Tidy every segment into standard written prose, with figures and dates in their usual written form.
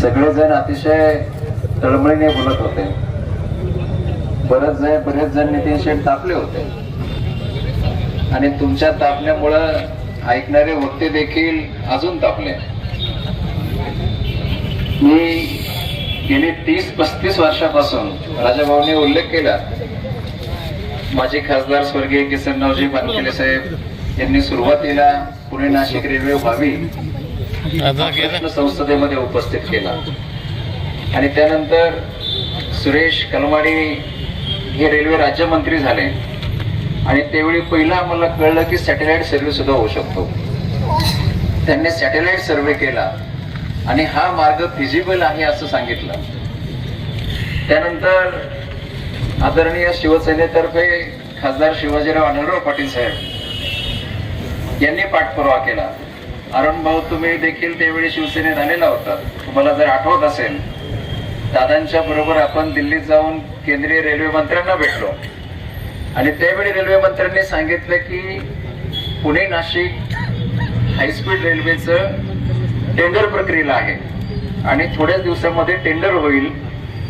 सगळेजण अतिशय तळमळीने बोलत होते. बरेच जण नितीन शेठ तापले होते आणि तुमच्या तापण्यामुळं ऐकणारे वक्ते देखील अजून तापले. मी गेली 30-35 वर्षापासून राजाभाऊने उल्लेख केला, माजी खासदार स्वर्गीय किसनरावजी बानखेडे साहेब यांनी सुरुवातीला पुणे नाशिक रेल्वे व्हावी संसदेमध्ये उपस्थित केला आणि त्यानंतर सुरेश कलमाडी हे रेल्वे राज्यमंत्री झाले आणि त्यावेळी पहिला आम्हाला कळलं की सॅटेलाइट सर्व्हे सुद्धा होऊ शकतो. त्यांनी सॅटेलाइट सर्व्हे केला आणि हा मार्ग फिजिबल आहे असं सांगितलं. त्यानंतर आदरणीय शिवसेनेतर्फे खासदार शिवाजीराव आढळराव पाटील साहेब यांनी पाठपुरावा केला. अरुण भाऊ, तुम्ही देखील त्यावेळी शिवसेनेत आलेला होता. तुम्हाला जर आठवत असेल, दादांच्या बरोबर आपण दिल्लीत जाऊन केंद्रीय रेल्वे मंत्र्यांना भेटलो आणि त्यावेळी रेल्वे मंत्र्यांनी सांगितलं की पुणे नाशिक हायस्पीड रेल्वेचं टेंडर प्रक्रियेला आहे आणि थोड्याच दिवसामध्ये टेंडर होईल,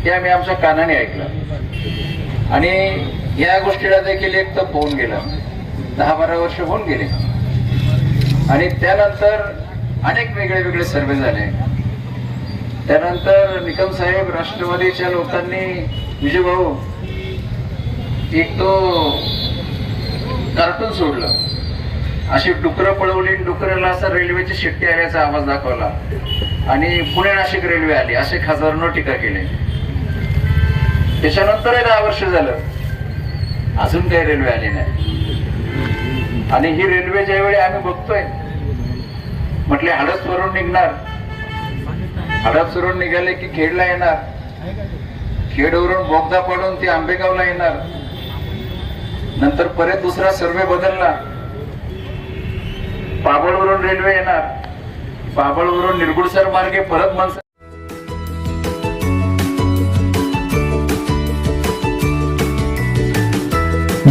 हे आम्ही आमच्या कानाने ऐकलं आणि या गोष्टीला देखील एक तप होऊन गेलं. 10-12 वर्ष होऊन गेले आणि त्यानंतर अनेक वेगळे सर्वे झाले. त्यानंतर निकम साहेब, राष्ट्रवादीच्या लोकांनी विजय भाऊ एक तो कार्टून सोडलं, अशी डुकरं पळवली, डुकराला असा रेल्वेची शिट्टी आल्याचा आवाज दाखवला आणि पुणे नाशिक रेल्वे आली असे खासदारांवर टीका केली. त्याच्यानंतर 10 वर्ष झालं, अजून काही रेल्वे आली नाही आणि ही रेल्वे ज्यावेळी आम्ही बघतोय, म्हटले हडपसरून निघणार, हडपसरून निघाले की खेडला येणार, खेडवरून बोगदा पडून ती आंबेगावला येणार, नंतर परत दुसरा सर्वे बदलला, पाबळवरून रेल्वे येणार, पाबळवरून निरगुडसर मार्गे परत मनसर.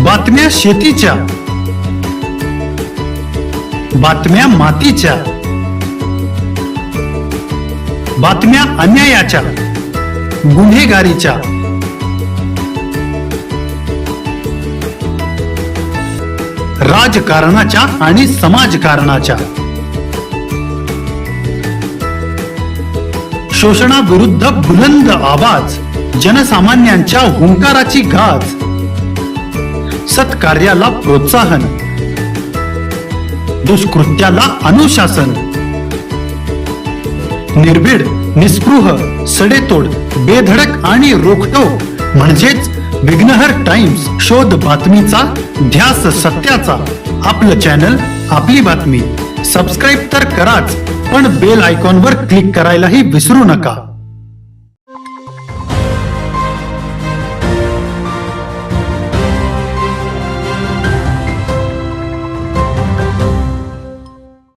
बातम्या शेतीच्या, बातम्या मातीच्या, बातम्या अन्यायाच्या, गुन्हेगारीच्या, राजकारणाच्या आणि समाजकारणाच्या, शोषणाविरुद्ध बुलंद आवाज, जनसामान्यांच्या हुंकाराची गाज, सत्कार्याला प्रोत्साहन, दुष्कृत्याला अनुशासन, निर्भीड, निस्पृह, सडेतोड, बेधडक आणि रोखठोक म्हणजेच विघ्नहर टाइम्स. शोध बातमीचा, ध्यास सत्याचा. आपलं चॅनल, आपली बातमी. सबस्क्राईब तर कराच, पण बेल आयकॉनवर क्लिक करायलाही विसरू नका.